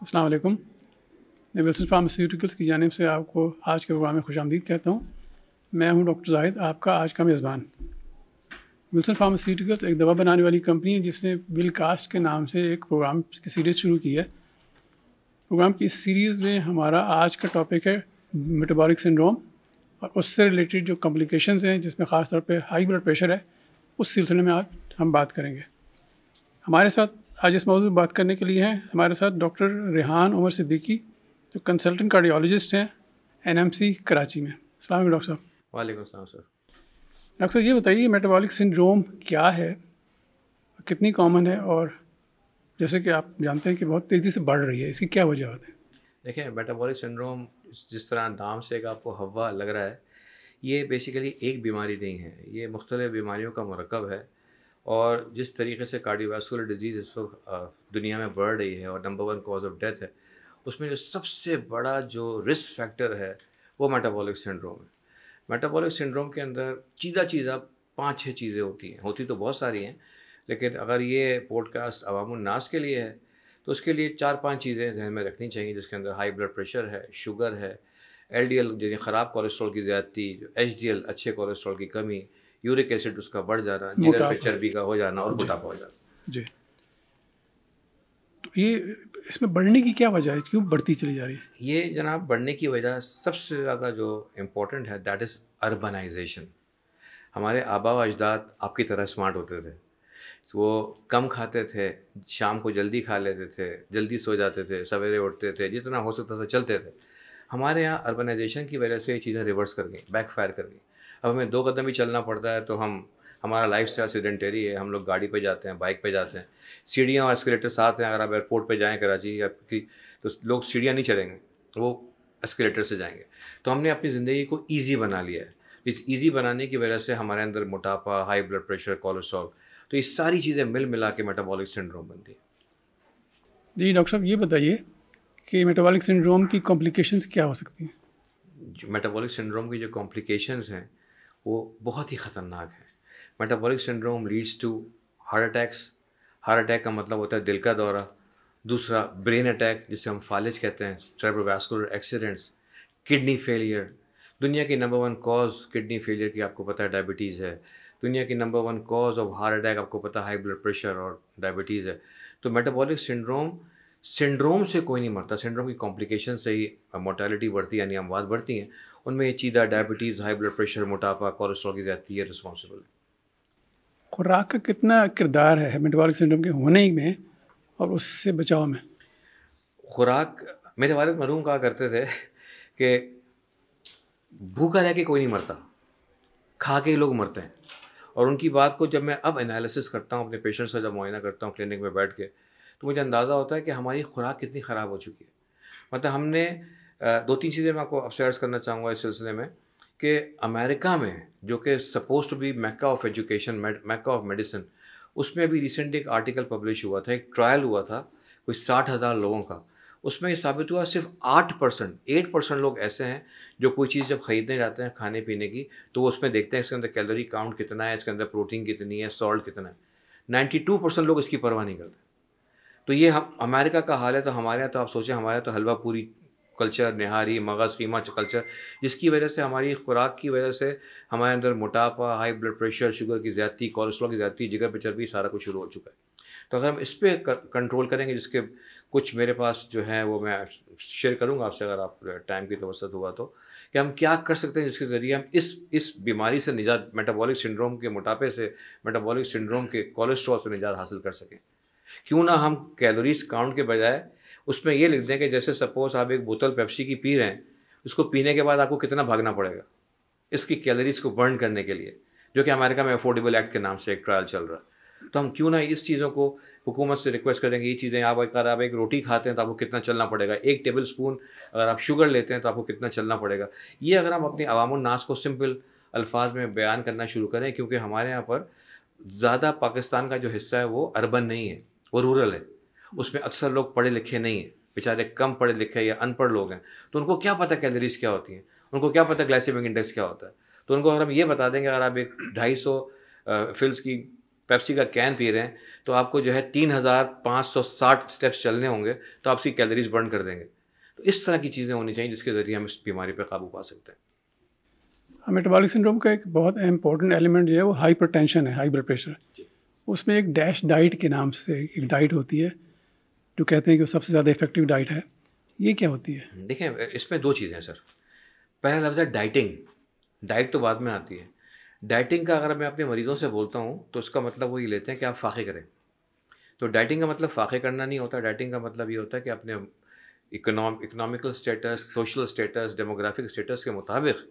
السلام علیکم. میں ولسن فارماسیوٹیکلس کی جانب سے آپ کو آج کے پروگرام میں خوش آمدید کہتا ہوں. میں ہوں ڈاکٹر زاہد، آپ کا آج کا میزبان. ولسن فارماسیوٹیکلس ایک دوا بنانے والی کمپنی ہے جس نے ول کاسٹ کے نام سے ایک پروگرام کی سیریز شروع کی ہے. پروگرام کی اس سیریز میں ہمارا آج کا ٹاپک ہے میٹابولک سنڈروم اور اس سے ریلیٹڈ جو کمپلیکیشنز ہیں جس میں خاص طور پہ ہائی بلڈ پریشر ہے، اس سلسلے میں آج ہم بات کریں گے. ہمارے ساتھ آج اس موضوع بات کرنے کے لیے ہیں ہمارے ساتھ ڈاکٹر ریحان عمر صدیقی جو کنسلٹنٹ کارڈیالوجسٹ ہیں NMC کراچی میں. السلام علیکم ڈاکٹر صاحب. وعلیکم السلام سر. ڈاکٹر صاحب یہ بتائیے میٹابولک سنڈروم کیا ہے، کتنی کامن ہے، اور جیسے کہ آپ جانتے ہیں کہ بہت تیزی سے بڑھ رہی ہے، اس کی کیا وجہ ہے؟ دیکھیں، میٹابولک سنڈروم جس طرح نام سے ایک آپ کو ہوا لگ رہا ہے، یہ بیسیکلی ایک بیماری نہیں ہے، یہ مختلف بیماریوں کا مرکب ہے. اور جس طریقے سے کارڈیو واسکولر ڈیزیز اس وقت دنیا میں بڑھ رہی ہے اور نمبر 1 کاز آف ڈیتھ ہے، اس میں جو سب سے بڑا جو رسک فیکٹر ہے وہ میٹابولک سنڈروم ہے. میٹابولک سنڈروم کے اندر چیزہ 5-6 چیزیں ہوتی تو بہت ساری ہیں، لیکن اگر یہ پوڈ کاسٹ عوام الناس کے لیے ہے تو اس کے لیے 4-5 چیزیں ذہن میں رکھنی چاہیے، جس کے اندر ہائی بلڈ پریشر ہے، شوگر ہے، LDL یعنی خراب کولیسٹرول کی زیادتی، HDL اچھے کولیسٹرول کی کمی، یورک ایسڈ اس کا بڑھ جانا، جگر پہ چربی کا ہو جانا اور موٹاپا ہو جانا. جی، تو یہ اس میں بڑھنے کی کیا وجہ ہے، کیوں بڑھتی چلی جا رہی ہے؟ یہ جناب بڑھنے کی وجہ سب سے زیادہ جو امپورٹنٹ ہے دیٹ از اربنائزیشن. ہمارے آبا و اجداد آپ کی طرح اسمارٹ ہوتے تھے، وہ کم کھاتے تھے، شام کو جلدی کھا لیتے تھے، جلدی سو جاتے تھے، سویرے اٹھتے تھے، جتنا ہو سکتا تھا چلتے تھے. ہمارے یہاں اربنائزیشن کی وجہ سے یہ چیزیں ریورس کر گئیں، بیک فائر کر گئیں. اب ہمیں 2 قدم ہی چلنا پڑتا ہے تو ہمارا لائف اسٹائل سیڈنٹری ہے، ہم لوگ گاڑی پہ جاتے ہیں، بائک پہ جاتے ہیں. سیڑھیاں اور اسکیلیٹر ساتھ ہیں، اگر آپ ایئرپورٹ پہ جائیں کراچی یا تو لوگ سیڑھیاں نہیں چڑھیں گے، وہ اسکیلیٹر سے جائیں گے. تو ہم نے اپنی زندگی کو ایزی بنا لیا ہے. اس ایزی بنانے کی وجہ سے ہمارے اندر موٹاپا، ہائی بلڈ پریشر، کولیسٹرول، تو یہ ساری چیزیں ملا کے میٹابولک سنڈروم بنتی ہے. جی ڈاکٹر صاحب، یہ بتائیے کہ میٹابولک سنڈروم کی کمپلیکیشنز کیا ہو سکتی ہیں؟ جو میٹابولک سنڈروم کی جو کمپلیکیشنز ہیں وہ بہت ہی خطرناک ہیں. Metabolic syndrome leads to heart attacks. Heart attack کا مطلب ہوتا ہے دل کا دورہ. دوسرا برین اٹیک جسے ہم فالج کہتے ہیں، سیریبرو واسکولر ایکسیڈنٹس. کڈنی فیلئر، دنیا کی نمبر 1 کاز کڈنی فیلئر کی آپ کو پتہ ہے ڈائبٹیز ہے. دنیا کی number 1 cause of heart attack آپ کو پتہ ہے ہائی بلڈ پریشر اور ڈائبٹیز ہے. تو میٹابولک سنڈروم سے کوئی نہیں مرتا، سنڈروم کی کمپلیکیشن سے ہی مورٹیلٹی بڑھتی ہے، یعنی اموات بڑھتی ہیں. ان میں یہ چیزیں ڈائبٹیز، ہائی بلڈ پریشر، موٹاپا، کولیسٹرول کی زیادتی یہ رسپانسبل ہے. خوراک کا کتنا کردار ہے میٹابولک سنڈروم کے ہونے میں اور اس سے بچاؤ میں؟ خوراک، میرے والد مرحوم کہا کرتے تھے کہ بھوکا رہ کے کوئی نہیں مرتا، کھا کے ہی لوگ مرتے ہیں. اور ان کی بات کو جب میں اب انالیسس کرتا ہوں، اپنے پیشنٹس کا جب معائنہ کرتا ہوں کلینک میں بیٹھ کے، تو مجھے اندازہ ہوتا ہے کہ ہماری خوراک کتنی خراب ہو چکی ہے. مطلب ہم نے 2-3 چیزیں میں آپ کو ابسرچ کرنا چاہوں گا اس سلسلے میں، کہ امریکہ میں جو کہ suppose to be Mecca of education, Mecca of medicine, اس میں ابھی ریسنٹ ایک آرٹیکل پبلش ہوا تھا، ایک ٹرائل ہوا تھا کوئی 60,000 لوگوں کا. اس میں یہ ثابت ہوا صرف 8% لوگ ایسے ہیں جو کوئی چیز جب خریدنے جاتے ہیں کھانے پینے کی تو وہ اس میں دیکھتے ہیں اس کے اندر کیلوری کاؤنٹ کتنا ہے، اس کے اندر پروٹین کتنی ہے، سالٹ کتنا ہے. 92% لوگ اس کی پرواہ نہیں کرتے. تو یہ امریکہ کا حال ہے. تو ہمارے یہاں تو آپ سوچیں، ہمارے یہاں تو حلوہ پوری کلچر، نہاری، مغز قیمہ کلچر، جس کی وجہ سے ہماری خوراک کی وجہ سے ہمارے اندر موٹاپا، ہائی بلڈ پریشر، شوگر کی زیادتی، کولیسٹرول کی زیادتی، جگر پہ چربی، سارا کچھ شروع ہو چکا ہے. تو اگر ہم اس پہ کنٹرول کریں گے، جس کے کچھ میرے پاس جو ہیں وہ میں شیئر کروں گا آپ سے اگر آپ ٹائم کی توسط ہوا تو، کہ ہم کیا کر سکتے ہیں جس کے ذریعے ہم اس بیماری سے نجات، میٹابولک سنڈروم کے موٹاپے سے، میٹابولک سنڈروم کے کولیسٹرول سے نجات حاصل کر سکیں. کیوں نہ ہم کیلوریز کاؤنٹ کے بجائے اس میں یہ لکھ دیں کہ جیسے سپوز آپ ایک بوتل پیپسی کی پی رہے ہیں، اس کو پینے کے بعد آپ کو کتنا بھاگنا پڑے گا اس کی کیلوریز کو برن کرنے کے لیے، جو کہ امریکہ میں افورڈیبل ایکٹ کے نام سے ایک ٹرائل چل رہا ہے. تو ہم کیوں نہ اس چیزوں کو حکومت سے ریکویسٹ کریں گے، یہ چیزیں اگر آپ ایک روٹی کھاتے ہیں تو آپ کو کتنا چلنا پڑے گا، 1 ٹیبل اسپون اگر آپ شوگر لیتے ہیں تو آپ کو کتنا چلنا پڑے گا. یہ اگر ہم اپنی عوام الناس کو سمپل الفاظ میں بیان کرنا شروع کریں، کیونکہ ہمارے یہاں پر زیادہ پاکستان کا جو حصہ ہے وہ اربن نہیں ہے، وہ رورل ہے. اس میں اکثر لوگ پڑھے لکھے نہیں ہیں، بیچارے کم پڑھے لکھے یا ان پڑھ لوگ ہیں. تو ان کو کیا پتہ کیلوریز کیا ہوتی ہیں، ان کو کیا پتہ گلائسیمک انڈیکس کیا ہوتا ہے. تو ان کو اگر ہم یہ بتا دیں کہ اگر آپ ایک 250 فلز کی پیپسی کا کین پی رہے ہیں تو آپ کو جو ہے 3560 اسٹیپس چلنے ہوں گے تو آپ اس کی کیلریز برن کر دیں گے. تو اس طرح کی چیزیں ہونی چاہیے جس کے ذریعے ہم اس بیماری پہ قابو پا سکتے ہیں. میٹابولک سنڈروم کا ایک بہت امپورٹنٹ ایلیمنٹ جو ہے وہ ہائپر ٹینشن ہے, ہائی بلڈ پریشر. اس میں ایک ڈیش ڈائٹ کے نام سے ایک ڈائٹ ہوتی ہے جو کہتے ہیں کہ وہ سب سے زیادہ افیکٹو ڈائٹ ہے. یہ کیا ہوتی ہے؟ دیکھیں اس میں 2 چیزیں ہیں سر. پہلا لفظ ہے ڈائٹنگ. ڈائٹ تو بعد میں آتی ہے. ڈائٹنگ کا اگر میں اپنے مریضوں سے بولتا ہوں تو اس کا مطلب وہ یہ لیتے ہیں کہ آپ فاقے کریں. تو ڈائٹنگ کا مطلب فاقے کرنا نہیں ہوتا. ڈائٹنگ کا مطلب یہ ہوتا ہے کہ اپنے economical status, social status, demographic status کے مطابق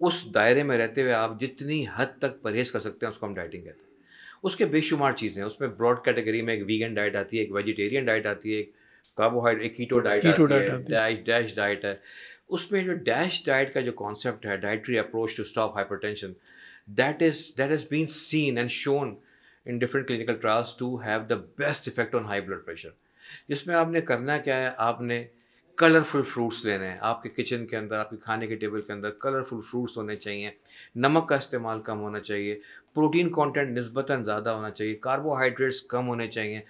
اس دائرے میں رہتے ہوئے آپ جتنی حد تک پرہیز کر سکتے ہیں اس کو ہم ڈائٹنگ کہتے ہیں. اس کے بے شمار چیزیں ہیں. اس میں براڈ کیٹیگری میں ایک ویگن ڈائٹ آتی ہے, ایک ویجیٹیرین ڈائٹ آتی ہے, ایک کاربوہائیڈریٹ, ایک کیٹو ڈائٹ آتی ہے, ڈیش ڈائٹ ہے. اس میں جو ڈیش ڈائٹ کا جو کانسیپٹ ہے, dietary approach to stop hypertension, that has been seen and shown in different clinical trials to have the best effect on high blood pressure. جس میں آپ نے کرنا کیا ہے, آپ نے کلرفل فروٹس لینے ہیں. آپ کے کچن کے اندر, آپ کے کھانے کے ٹیبل کے اندر کلرفل فروٹس ہونے چاہیے. نمک کا استعمال کم ہونا چاہیے. پروٹین کانٹینٹ نسبتاً زیادہ ہونا چاہیے. کاربوہائیڈریٹس کم ہونے چاہیے.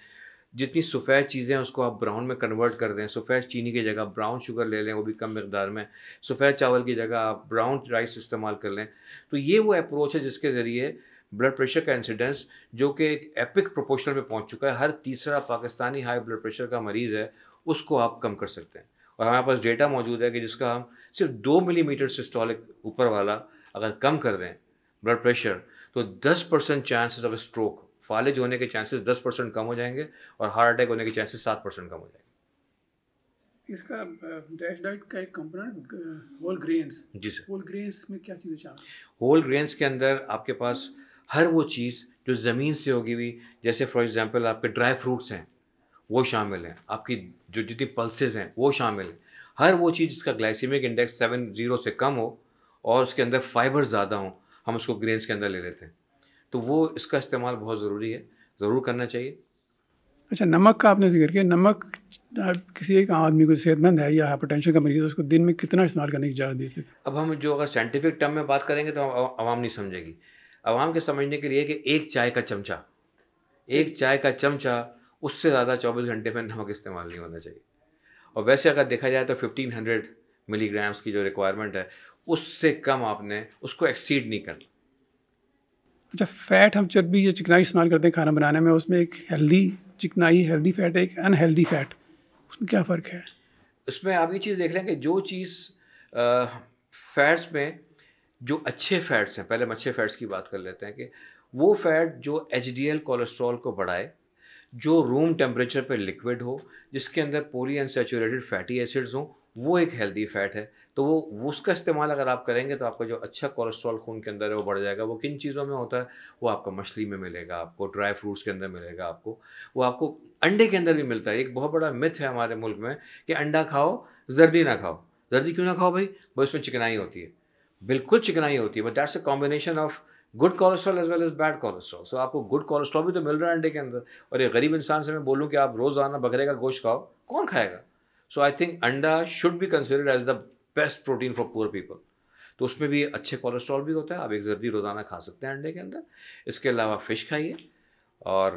جتنی سفید چیزیں ہیں اس کو آپ براؤن میں کنورٹ کر دیں. سفید چینی کی جگہ براؤن شوگر لے لیں, وہ بھی کم مقدار میں. سفید چاول کی جگہ آپ براؤن رائس استعمال کر لیں. تو یہ وہ اپروچ ہے جس کے ذریعے بلڈ پریشر کا انسیڈنس, جو کہ ایک ایپک پروپورشن میں پہنچ چکا ہے, ہر تیسرا پاکستانی ہائی بلڈ پریشر کا مریض ہے, اس کو آپ کم کر سکتے ہیں. اور ہمارے پاس ڈیٹا موجود ہے کہ جس کا ہم صرف 2 ملی میٹر سسٹولک اوپر والا اگر کم کر دیں بلڈ پریشر, تو 10% چانسز آف اسٹروک, فالج ہونے کے چانسز 10% کم ہو جائیں گے, اور ہارٹ اٹیک ہونے کے چانسز 7% کم ہو جائیں گے. اس کا ڈیش ڈائٹ کا ایک کمپوننٹ ہول گرینز. جی سر. ہول گرینز میں کیا چیزیں شامل ہیں؟ ہول گرینز کے اندر آپ کے پاس ہر وہ چیز جو زمین سے ہوگی ہوئی, جیسے فار ایگزامپل آپ کے ڈرائی فروٹس ہیں وہ شامل ہیں, آپ کی جو جتنی پلسز ہیں وہ شامل ہیں. ہر وہ چیز جس کا گلائسیمک انڈیکس 70 سے کم ہو اور اس کے اندر فائبر زیادہ ہوں, ہم اس کو گرینز کے اندر لے لیتے ہیں. تو وہ اس کا استعمال بہت ضروری ہے, ضرور کرنا چاہیے. اچھا, نمک کا آپ نے ذکر کیا. نمک کسی ایک آدمی کو صحت مند ہے یا ہائپر ٹینشن کا مریض ہے, اس کو دن میں کتنا استعمال کرنے کی اجازت دیتے ہیں؟ اب ہم جو اگر سائنٹیفک ٹرم میں بات کریں گے تو عوام نہیں سمجھے گی. عوام کے سمجھنے کے لیے کہ ایک چائے کا چمچہ, اس سے زیادہ 24 گھنٹے میں نمک استعمال نہیں ہونا چاہیے. اور ویسے اگر دیکھا جائے تو 1500 ملی گرامس کی جو ریکوائرمنٹ ہے, اس سے کم آپ نے اس کو ایکسیڈ نہیں کرنا. اچھا, فیٹ ہم چربی یا چکنائی استعمال کرتے ہیں کھانا بنانے میں, اس میں ایک ہیلدی چکنائی ہیلدی فیٹ ہے, ایک انہیلدی فیٹ, اس میں کیا فرق ہے؟ اس میں آپ یہ چیز دیکھ لیں کہ جو چیز فیٹس میں جو اچھے فیٹس ہیں, پہلے ہم اچھے فیٹس کی بات کر لیتے ہیں, کہ وہ فیٹ جو ایچ ڈی ایل کولیسٹرول کو بڑھائے, جو روم ٹیمپریچر پہ لکوڈ ہو, جس کے اندر پولی انسیچوریٹڈ فیٹی ایسڈز ہوں, وہ ایک ہیلدی فیٹ ہے. تو وہ اس کا استعمال اگر آپ کریں گے تو آپ کا جو اچھا کولیسٹرول خون کے اندر ہے وہ بڑھ جائے گا. وہ کن چیزوں میں ہوتا ہے؟ وہ آپ کو مچھلی میں ملے گا, آپ کو ڈرائی فروٹس کے اندر ملے گا, وہ آپ کو انڈے کے اندر بھی ملتا ہے. ایک بہت بڑا متھ ہے ہمارے ملک میں کہ انڈا کھاؤ زردی نہ کھاؤ. زردی کیوں نہ کھاؤ بھائی؟ اس میں چکنائی ہوتی ہے. بالکل چکنائی ہوتی ہے, but that's a combination of good cholesterol as well as bad cholesterol. So آپ کو گڈ کولیسٹرول بھی تو مل رہا ہے انڈے کے اندر. اور ایک غریب انسان سے میں بولوں کہ آپ روزانہ بکرے کا گوشت کھاؤ, کون کھائے گا؟ So I think anda should be considered as the best protein for poor people. تو اس میں بھی اچھے کولیسٹرول بھی ہوتا ہے. آپ ایک زردی روزانہ کھا سکتے ہیں انڈے کے اندر. اس کے علاوہ فش کھائیے اور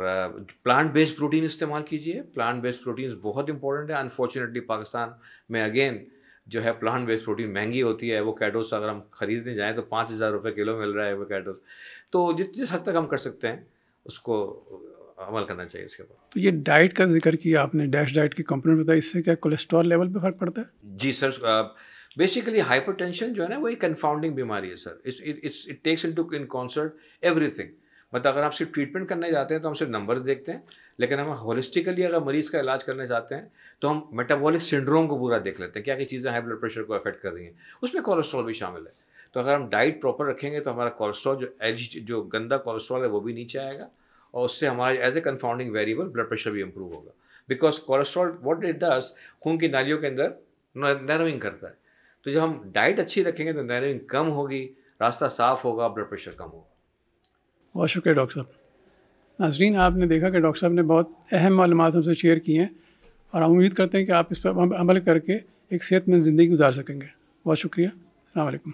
پلانٹ بیسڈ پروٹین استعمال کیجیے. پلانٹ بیسڈ پروٹینز بہت امپورٹنٹ ہے. انفارچونیٹلی پاکستان میں اگین جو ہے پلانٹ بیسڈ پروٹین مہنگی ہوتی ہے. ایووکیڈوز اگر ہم خریدنے جائیں تو 5000 روپے کلو مل رہا ہے ایووکیڈوز. تو جس حد تک ہم کر سکتے ہیں اس کو عمل کرنا چاہیے اس کے اوپر. تو یہ ڈائٹ کا ذکر کیا آپ نے, ڈیش ڈائٹ کی کمپوننٹ بتایا, اس سے کیا کولیسٹرول لیول پہ فرق پڑتا ہے؟ جی سر, بیسیکلی ہائپر ٹینشن جو ہے نا وہ ایک کنفاؤنڈنگ بیماری ہے sir. It takes in concert everything. مطلب اگر آپ صرف ٹریٹمنٹ کرنے جاتے ہیں تو ہم صرف نمبرز دیکھتے ہیں, لیکن ہم ہولسٹیکلی اگر مریض کا علاج کرنے جاتے ہیں تو ہم میٹابولک سنڈروم کو پورا دیکھ لیتے ہیں, کیا چیزیں ہائی بلڈ پریشر کو افیکٹ کر رہی ہیں. اس میں کولیسٹرول بھی شامل ہے. تو اگر ہم ڈائٹ پراپر رکھیں گے تو ہمارا کولیسٹرول جو گندا کولیسٹرول ہے وہ بھی نیچے آئے گا, اور اس سے ہمارے as a confounding variable blood pressure بھی امپروو ہوگا. Because cholesterol what it does, خون کی نالیوں کے اندر نیروئنگ کرتا ہے. تو جب ہم ڈائٹ اچھی رکھیں گے تو نیروئنگ کم ہوگی, راستہ صاف ہوگا, بلڈ پریشر کم ہوگا. بہت شکریہ ڈاکٹر صاحب. ناظرین, آپ نے دیکھا کہ ڈاکٹر صاحب نے بہت اہم معلومات ہم سے شیئر کی ہیں, اور ہم امید کرتے ہیں کہ آپ اس پر عمل کر کے ایک صحت مند زندگی گزار سکیں گے. بہت شکریہ. السلام علیکم.